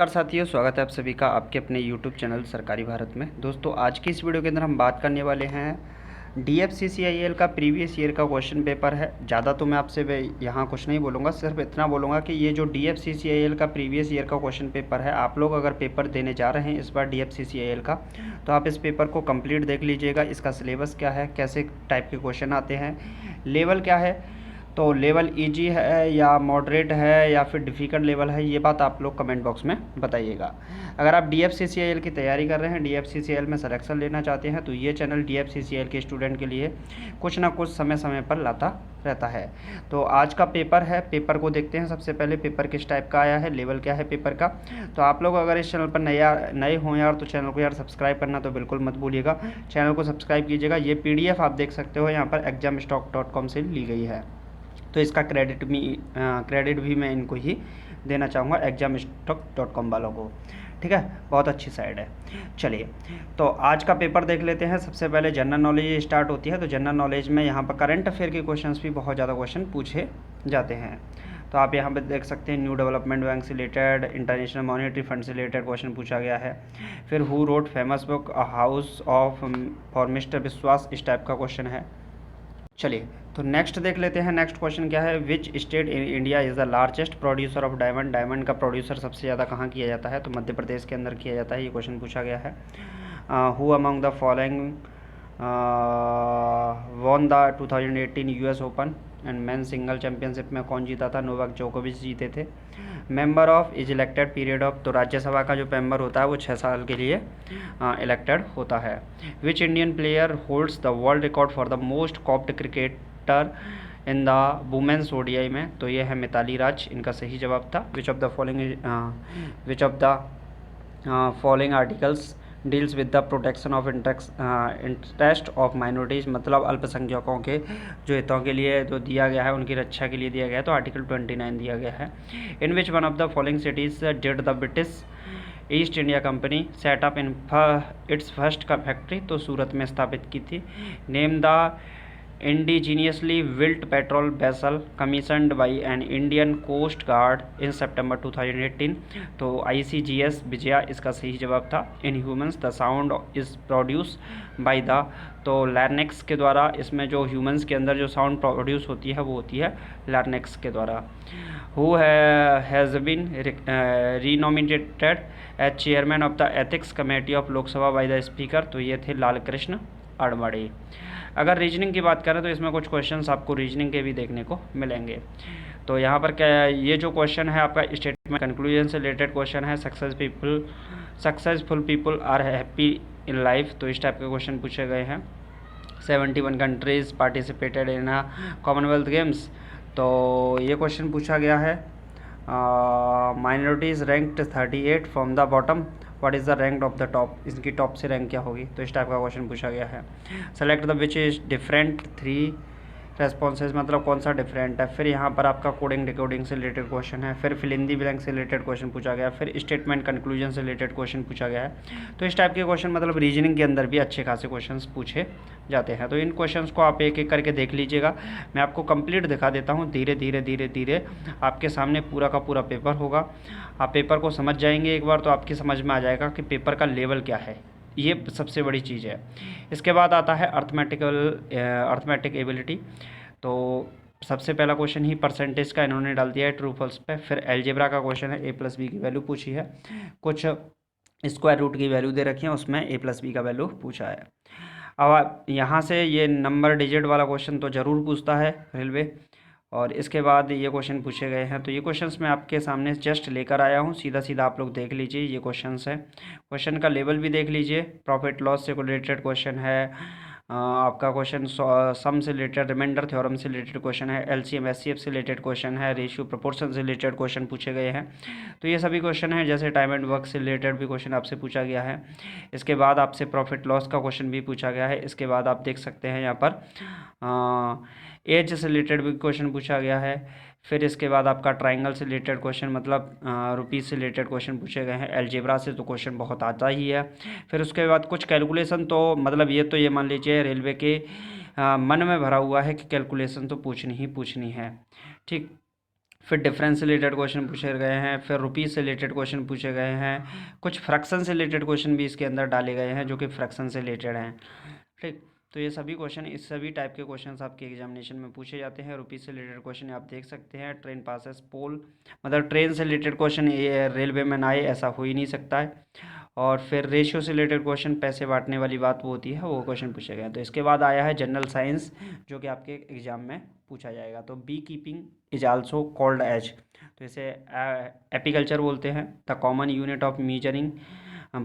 नमस्कार साथियों, स्वागत है आप सभी का आपके अपने YouTube चैनल सरकारी भारत में। दोस्तों, आज की इस वीडियो के अंदर हम बात करने वाले हैं DFCCIL का प्रीवियस ईयर का क्वेश्चन पेपर है। ज़्यादा तो मैं आपसे यहाँ कुछ नहीं बोलूँगा, सिर्फ इतना बोलूँगा कि ये जो DFCCIL का प्रीवियस ईयर का क्वेश्चन पेपर है, आप लोग अगर पेपर देने जा रहे हैं इस बार DFCCIL का, तो आप इस पेपर को कंप्लीट देख लीजिएगा। इसका सिलेबस क्या है, कैसे टाइप के क्वेश्चन आते हैं, लेवल क्या है, तो लेवल इजी है या मॉडरेट है या फिर डिफ़िकल्ट लेवल है, ये बात आप लोग कमेंट बॉक्स में बताइएगा। अगर आप DFCCIL की तैयारी कर रहे हैं, DFCCIL में सिलेक्शन लेना चाहते हैं, तो ये चैनल DFCCIL के स्टूडेंट के लिए कुछ ना कुछ समय समय पर लाता रहता है। तो आज का पेपर है, पेपर को देखते हैं। सबसे पहले पेपर किस टाइप का आया है, लेवल क्या है पेपर का। तो आप लोग अगर इस चैनल पर नए हों यार, तो चैनल को यार सब्सक्राइब करना तो बिल्कुल मत भूलिएगा। चैनल को सब्सक्राइब कीजिएगा। ये PDF आप देख सकते हो यहाँ पर examstock.com से ली गई है, तो इसका क्रेडिट भी मैं इनको ही देना चाहूँगा, examstock.com वालों को। ठीक है, बहुत अच्छी साइड है। चलिए, तो आज का पेपर देख लेते हैं। सबसे पहले जनरल नॉलेज स्टार्ट होती है। तो जनरल नॉलेज में यहाँ पर करंट अफेयर के क्वेश्चंस भी बहुत ज़्यादा क्वेश्चन पूछे जाते हैं। तो आप यहाँ पे देख सकते हैं, न्यू डेवलपमेंट बैंक से रिलेटेड, इंटरनेशनल मॉनेटरी फंड से रिलेटेड क्वेश्चन पूछा गया है। फिर who wrote famous book a house of for mister विश्वास, इस टाइप का क्वेश्चन है। चलिए, तो नेक्स्ट देख लेते हैं। नेक्स्ट क्वेश्चन क्या है, which state in India is the largest producer of diamond. Diamond का प्रोड्यूसर सबसे ज़्यादा कहाँ किया जाता है, तो मध्य प्रदेश के अंदर किया जाता है। ये क्वेश्चन पूछा गया है। Who among the following won the 2018 US open and men single championship में कौन जीता था, नोवाक जोकोविच जीते थे। Member of is elected period of, तो राज्यसभा का जो मेंबर होता है वो 6 साल के लिए इलेक्टेड होता है। Which Indian player holds the world record for the most capped cricketer in the women's ODI में, तो ये है मिताली राज, इनका सही जवाब था। विच of the following articles deals with the protection of interest of minorities, मतलब अल्पसंख्यकों के जो हितों के लिए जो दिया गया है, उनकी रक्षा के लिए दिया गया है, तो आर्टिकल 29 दिया गया है। In which one of the following cities did the British East India Company set up in its first factory, तो सूरत में स्थापित की थी। Name the indigenously built patrol vessel commissioned by an Indian coast guard in सितंबर 2018, तो ICGS Vijaya इसका सही जवाब था। In humans the sound is produce by the, तो लैर्नेक्स के द्वारा, इसमें जो ह्यूमंस के अंदर जो साउंड प्रोड्यूस होती है वो होती है लैर्नेक्स के द्वारा। Who has been renominated as chairman of the ethics committee of Lok Sabha by the speaker, तो ये थे लाल कृष्ण आडवाणी। अगर रीजनिंग की बात करें तो इसमें कुछ क्वेश्चंस आपको रीजनिंग के भी देखने को मिलेंगे। तो यहाँ पर क्या, ये जो क्वेश्चन है आपका स्टेटमेंट कंक्लूजन से रिलेटेड क्वेश्चन है। Successful people are happy in life, तो इस टाइप के क्वेश्चन पूछे गए हैं। 71 countries participated in Commonwealth Games, तो ये क्वेश्चन पूछा गया है। Minorities ranked 38 from the bottom, what is the rank of the top, इसकी टॉप से रैंक क्या होगी, तो इस टाइप का क्वेश्चन पूछा गया है। Select the which is different 3 responses, मतलब कौन सा डिफरेंट है। फिर यहाँ पर आपका कोडिंग डिकोडिंग से रिलेटेड क्वेश्चन है। फिर फिल इन द ब्लैंक से रिलेटेड क्वेश्चन पूछा गया। फिर स्टेटमेंट कंक्लूजन से रिलेटेड क्वेश्चन पूछा गया है। तो इस टाइप के क्वेश्चन मतलब रीजनिंग के अंदर भी अच्छे खासे क्वेश्चन पूछे जाते हैं। तो इन क्वेश्चंस को आप एक एक करके देख लीजिएगा। मैं आपको कंप्लीट दिखा देता हूँ, धीरे धीरे धीरे धीरे आपके सामने पूरा का पूरा पेपर होगा। आप पेपर को समझ जाएंगे एक बार तो आपकी समझ में आ जाएगा कि पेपर का लेवल क्या है, ये सबसे बड़ी चीज़ है। इसके बाद आता है अर्थमेटिक एबिलिटी, तो सबसे पहला क्वेश्चन ही परसेंटेज का इन्होंने डाल दिया है ट्रू फॉल्स पे। फिर एलजेब्रा का क्वेश्चन है, A+B की वैल्यू पूछी है, कुछ स्क्वायर रूट की वैल्यू दे रखी है, उसमें A+B का वैल्यू पूछा है। अब यहाँ से ये नंबर डिजिट वाला क्वेश्चन तो ज़रूर पूछता है रेलवे, और इसके बाद ये क्वेश्चन पूछे गए हैं। तो ये क्वेश्चंस मैं आपके सामने जस्ट लेकर आया हूँ, सीधा सीधा आप लोग देख लीजिए। ये क्वेश्चंस है, क्वेश्चन का लेवल भी देख लीजिए। प्रॉफिट लॉस से रिलेटेड क्वेश्चन है। आपका क्वेश्चन सम से रिलेटेड, रिमाइंडर थ्योरम से रिलेटेड क्वेश्चन है। LCM SCF से रिलेटेड क्वेश्चन है। रेशियो प्रोपोर्शन से रिलेटेड क्वेश्चन पूछे गए हैं। तो ये सभी क्वेश्चन हैं। जैसे टाइम एंड वर्क से रिलेटेड भी क्वेश्चन आपसे पूछा गया है। इसके बाद आपसे प्रॉफिट लॉस का क्वेश्चन भी पूछा गया है। इसके बाद आप देख सकते हैं यहाँ पर एज से रिलेटेड भी क्वेश्चन पूछा गया है। फिर इसके बाद आपका ट्राइंगल से रिलेटेड क्वेश्चन, मतलब रुपीज़ से रिलेटेड क्वेश्चन पूछे गए हैं। अलजेब्रा से तो क्वेश्चन बहुत आता ही है। फिर उसके बाद कुछ कैलकुलेशन, तो मतलब ये तो ये मान लीजिए रेलवे के मन में भरा हुआ है कि कैलकुलेशन तो पूछनी ही पूछनी है। ठीक, फिर डिफरेंस से रिलेटेड क्वेश्चन पूछे गए हैं, फिर रुपीज़ से रिलेटेड क्वेश्चन पूछे गए हैं, कुछ फ्रैक्शन से रिलेटेड क्वेश्चन भी इसके अंदर डाले गए हैं जो कि फ्रैक्शन से रिलेटेड हैं। ठीक, तो ये सभी क्वेश्चन, इस सभी टाइप के क्वेश्चंस आपके एग्जामिनेशन में पूछे जाते हैं। रुपीज़ से रिलेटेड क्वेश्चन आप देख सकते हैं, ट्रेन पासेस पोल, मतलब ट्रेन से रिलेटेड क्वेश्चन रेलवे में ना आए ऐसा हो ही नहीं सकता है। और फिर रेशियो से रिलेटेड क्वेश्चन, पैसे बांटने वाली बात वो होती है, वो क्वेश्चन पूछे गए हैं। तो इसके बाद आया है जनरल साइंस, जो कि आपके एग्जाम में पूछा जाएगा। तो bee keeping is also called as, तो इसे एपीकल्चर बोलते हैं। The common unit of measuring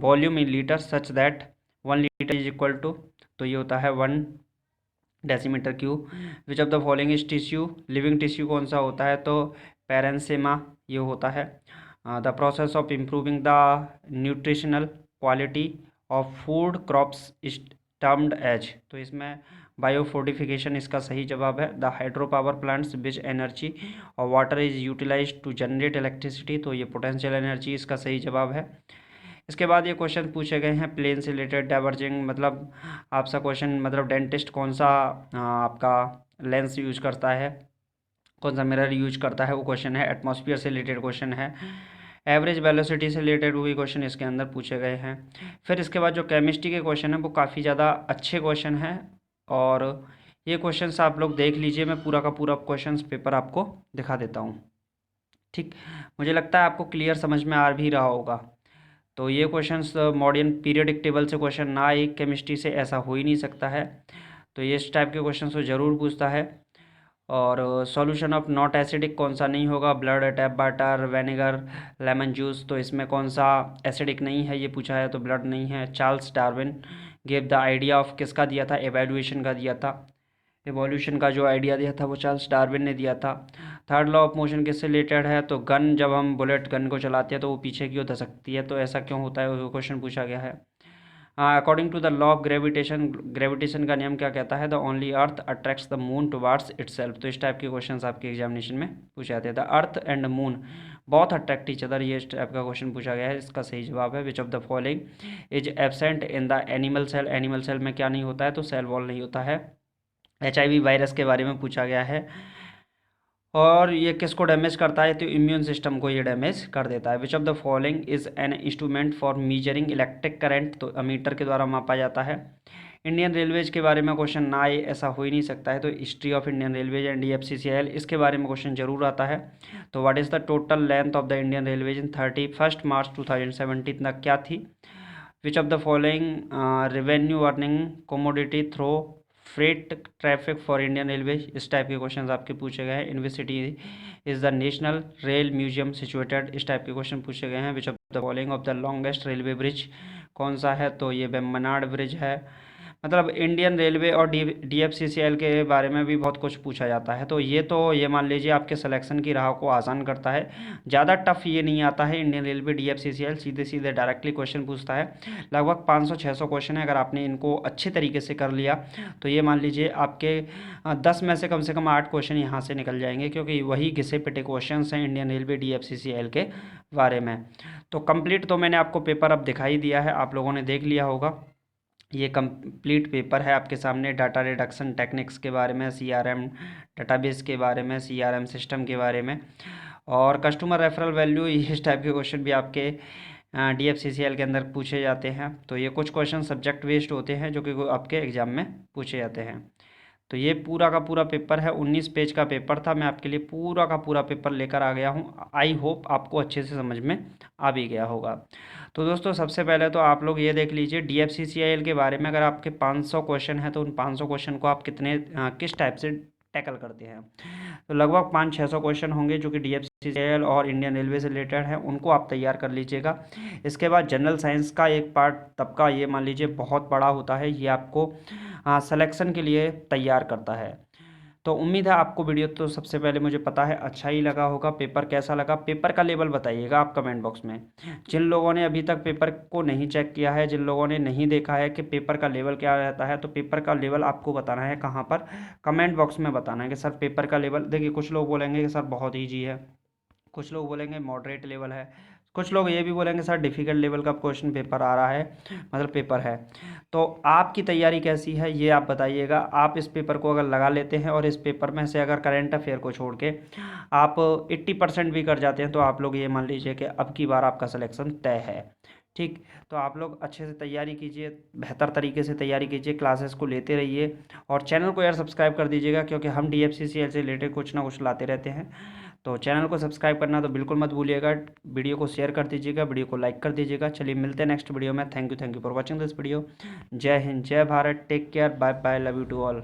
volume in litre such that 1 litre is equal to, तो ये होता है 1 decimetre cube. Which of the following is tissue, living tissue कौन सा होता है, तो पैरेंसिमा ये होता है। The process of improving the nutritional quality of food crops is termed as, तो इसमें बायोफोर्टिफिकेशन इसका सही जवाब है। The hydro power plants which energy और water is utilize to generate electricity, तो ये पोटेंशियल एनर्जी इसका सही जवाब है। इसके बाद ये क्वेश्चन पूछे गए हैं प्लेन से रिलेटेड, डाइवर्जिंग, मतलब आपसा क्वेश्चन, मतलब डेंटिस्ट कौन सा आपका लेंस यूज करता है, कौन सा मिरर यूज करता है, वो क्वेश्चन है। एटमॉस्फेयर से रिलेटेड क्वेश्चन है। एवरेज वेलोसिटी से रिलेटेड भी क्वेश्चन इसके अंदर पूछे गए हैं। फिर इसके बाद जो केमिस्ट्री के क्वेश्चन हैं वो काफ़ी ज़्यादा अच्छे क्वेश्चन हैं, और ये क्वेश्चंस आप लोग देख लीजिए। मैं पूरा का पूरा क्वेश्चंस पेपर आपको दिखा देता हूँ। ठीक, मुझे लगता है आपको क्लियर समझ में आ भी रहा होगा। तो ये क्वेश्चंस मॉडर्न पीरियडिक टेबल से क्वेश्चन ना आए केमिस्ट्री से, ऐसा हो ही नहीं सकता है। तो ये इस टाइप के क्वेश्चन को ज़रूर पूछता है। और सॉल्यूशन ऑफ नॉट एसिडिक कौन सा नहीं होगा, blood, tap water, vinegar, lemon juice, तो इसमें कौन सा एसिडिक नहीं है ये पूछा है, तो ब्लड नहीं है। Charles Darwin gave the idea of, किसका दिया था, एवोल्यूशन का दिया था। एवोल्यूशन का जो आइडिया दिया था वो चार्ल्स डार्विन ने दिया था। थर्ड लॉ ऑफ मोशन किससे रिलेटेड है, तो गन, जब हम बुलेट गन को चलाते हैं तो वो पीछे की ओर धसकती है, तो ऐसा क्यों होता है, वो क्वेश्चन पूछा गया है। According to the law of gravitation, gravitation का नियम क्या कहता है, the only earth attracts the moon towards itself, तो इस टाइप के क्वेश्चन आपके एग्जामिनेशन में पूछे जाते हैं। द अर्थ एंड मून बहुत अट्रैक्ट ईच अदर, ये इस टाइप का क्वेश्चन पूछा गया है। इसका सही जवाब है which of the following is absent in the animal cell, animal cell में क्या नहीं होता है, तो सेल वॉल नहीं होता है। HIV वायरस के बारे में पूछा गया है, और ये किसको डैमेज करता है, तो इम्यून सिस्टम को ये डैमेज कर देता है। Which of the following is an instrument for measuring electric current, तो अमीटर के द्वारा मापा जाता है। इंडियन रेलवेज के बारे में क्वेश्चन ना आए ऐसा हो ही नहीं सकता है, तो history of Indian railways and DFCCIL इसके बारे में क्वेश्चन जरूर आता है। तो what is the total length of the Indian railways in 31 March 2017 तक क्या थी। Which of the following revenue earning commodity throw freight traffic for Indian railway, इस टाइप के क्वेश्चन आपके पूछे गए हैं। In which city is the national rail museum situated, इस टाइप के क्वेश्चन पूछे गए हैं। विच of the following of the longest railway bridge कौन सा है, तो ये वेम्बनाड ब्रिज है। मतलब इंडियन रेलवे और DFCCIL के बारे में भी बहुत कुछ पूछा जाता है, तो ये मान लीजिए आपके सिलेक्शन की राह को आसान करता है। ज़्यादा टफ ये नहीं आता है। इंडियन रेलवे DFCCIL सीधे सीधे डायरेक्टली क्वेश्चन पूछता है। लगभग 500-600 क्वेश्चन है, अगर आपने इनको अच्छे तरीके से कर लिया तो ये मान लीजिए आपके 10 में से कम 8 क्वेश्चन यहाँ से निकल जाएंगे, क्योंकि वही घिसे पिटे क्वेश्चन हैं इंडियन रेलवे DFCCIL के बारे में। तो कंप्लीट तो मैंने आपको पेपर अब दिखाई दिया है, आप लोगों ने देख लिया होगा। ये कंप्लीट पेपर है आपके सामने। डाटा रिडक्शन टेक्निक्स के बारे में, CRM डाटाबेस के बारे में, CRM सिस्टम के बारे में, और कस्टमर रेफरल वैल्यू, इस टाइप के क्वेश्चन भी आपके DFCCIL के अंदर पूछे जाते हैं। तो ये कुछ क्वेश्चन सब्जेक्ट बेस्ड होते हैं जो कि आपके एग्ज़ाम में पूछे जाते हैं। तो ये पूरा का पूरा पेपर है, 19 पेज का पेपर था। मैं आपके लिए पूरा का पूरा पेपर लेकर आ गया हूँ। आई होप आपको अच्छे से समझ में आ भी गया होगा। तो दोस्तों सबसे पहले तो आप लोग ये देख लीजिए DFCCIL के बारे में, अगर आपके 500 क्वेश्चन हैं तो उन 500 क्वेश्चन को आप किस टाइप से टैकल करते हैं। तो लगभग 500-600 क्वेश्चन होंगे जो कि DFCCIL और इंडियन रेलवे से रिलेटेड है, उनको आप तैयार कर लीजिएगा। इसके बाद जनरल साइंस का एक पार्ट तब का ये मान लीजिए बहुत बड़ा होता है, ये आपको सिलेक्शन के लिए तैयार करता है। तो उम्मीद है आपको वीडियो तो सबसे पहले मुझे पता है अच्छा ही लगा होगा। पेपर कैसा लगा, पेपर का लेवल बताइएगा आप कमेंट बॉक्स में। जिन लोगों ने अभी तक पेपर को नहीं चेक किया है, जिन लोगों ने नहीं देखा है कि पेपर का लेवल क्या रहता है, तो पेपर का लेवल आपको बताना है कहाँ पर, कमेंट बॉक्स में बताना है कि सर पेपर का लेवल, देखिए कुछ लोग बोलेंगे कि सर बहुत ईजी है, कुछ लोग बोलेंगे मॉडरेट लेवल है, कुछ लोग ये भी बोलेंगे सर डिफ़िकल्ट लेवल का क्वेश्चन पेपर आ रहा है, मतलब पेपर है। तो आपकी तैयारी कैसी है ये आप बताइएगा। आप इस पेपर को अगर लगा लेते हैं और इस पेपर में से अगर करंट अफेयर को छोड़ के आप 80% भी कर जाते हैं तो आप लोग ये मान लीजिए कि अब की बार आपका सिलेक्शन तय है। ठीक, तो आप लोग अच्छे से तैयारी कीजिए, बेहतर तरीके से तैयारी कीजिए, क्लासेस को लेते रहिए और चैनल को यार सब्सक्राइब कर दीजिएगा, क्योंकि हम DFCCL से रिलेटेड कुछ ना कुछ लाते रहते हैं। तो चैनल को सब्सक्राइब करना तो बिल्कुल मत भूलिएगा। वीडियो को शेयर कर दीजिएगा, वीडियो को लाइक कर दीजिएगा। चलिए मिलते हैं नेक्स्ट वीडियो में। Thank you for watching this video. जय हिंद, जय Bharat, take care, bye bye, love you to all.